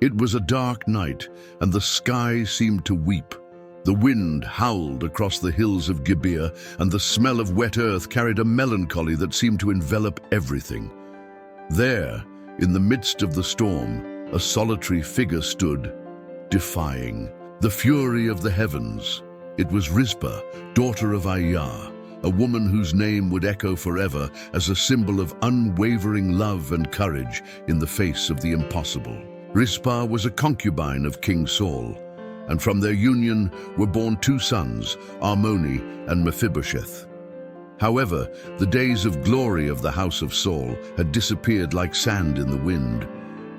It was a dark night, and the sky seemed to weep. The wind howled across the hills of Gibeah, and the smell of wet earth carried a melancholy that seemed to envelop everything. There, in the midst of the storm, a solitary figure stood, defying the fury of the heavens. It was Rizpah, daughter of Ahiah, a woman whose name would echo forever as a symbol of unwavering love and courage in the face of the impossible. Rizpah was a concubine of King Saul, and from their union were born two sons, Armoni and Mephibosheth. However, the days of glory of the house of Saul had disappeared like sand in the wind.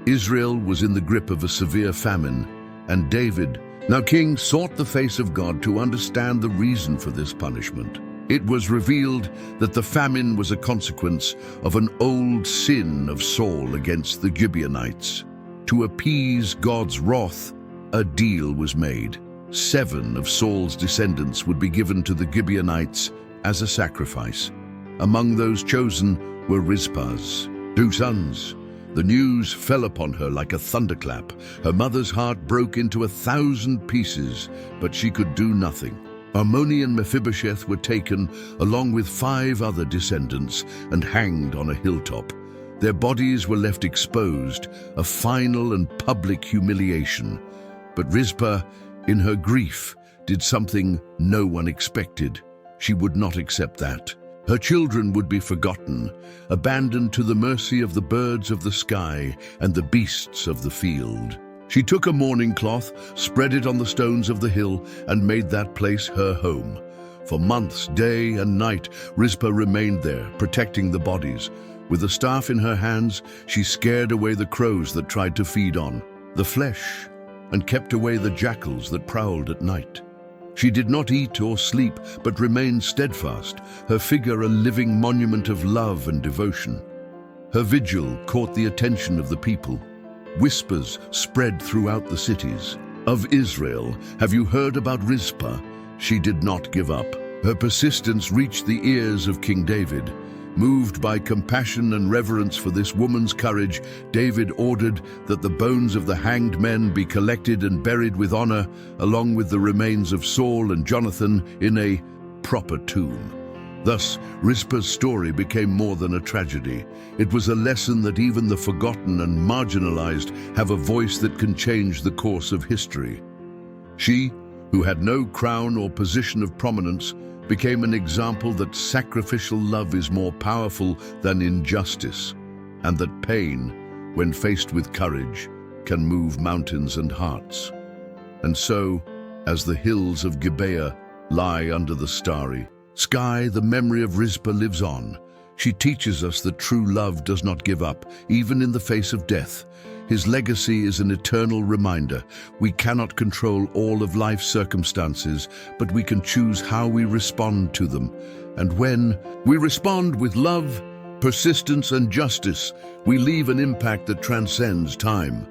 Israel was in the grip of a severe famine, and David, now king, sought the face of God to understand the reason for this punishment. It was revealed that the famine was a consequence of an old sin of Saul against the Gibeonites. To appease God's wrath, a deal was made. 7 of Saul's descendants would be given to the Gibeonites as a sacrifice. Among those chosen were Rizpah's 2 sons. The news fell upon her like a thunderclap. Her mother's heart broke into 1,000 pieces, but she could do nothing. Armoni and Mephibosheth were taken, along with 5 other descendants, and hanged on a hilltop. Their bodies were left exposed, a final and public humiliation. But Rizpah, in her grief, did something no one expected. She would not accept that. Her children would be forgotten, abandoned to the mercy of the birds of the sky and the beasts of the field. She took a mourning cloth, spread it on the stones of the hill, and made that place her home. For months, day and night, Rizpah remained there, protecting the bodies. With a staff in her hands, she scared away the crows that tried to feed on the flesh, and kept away the jackals that prowled at night. She did not eat or sleep, but remained steadfast, her figure a living monument of love and devotion. Her vigil caught the attention of the people. Whispers spread throughout the cities. Of Israel, have you heard about Rizpah? She did not give up. Her persistence reached the ears of King David. Moved by compassion and reverence for this woman's courage, David ordered that the bones of the hanged men be collected and buried with honor, along with the remains of Saul and Jonathan in a proper tomb. Thus, Rizpah's story became more than a tragedy. It was a lesson that even the forgotten and marginalized have a voice that can change the course of history. She, who had no crown or position of prominence, became an example that sacrificial love is more powerful than injustice, and that pain, when faced with courage, can move mountains and hearts. And so, as the hills of Gibeah lie under the starry sky, the memory of Rizpah lives on. She teaches us that true love does not give up, even in the face of death. His legacy is an eternal reminder. We cannot control all of life's circumstances, but we can choose how we respond to them. And when we respond with love, persistence, and justice, we leave an impact that transcends time.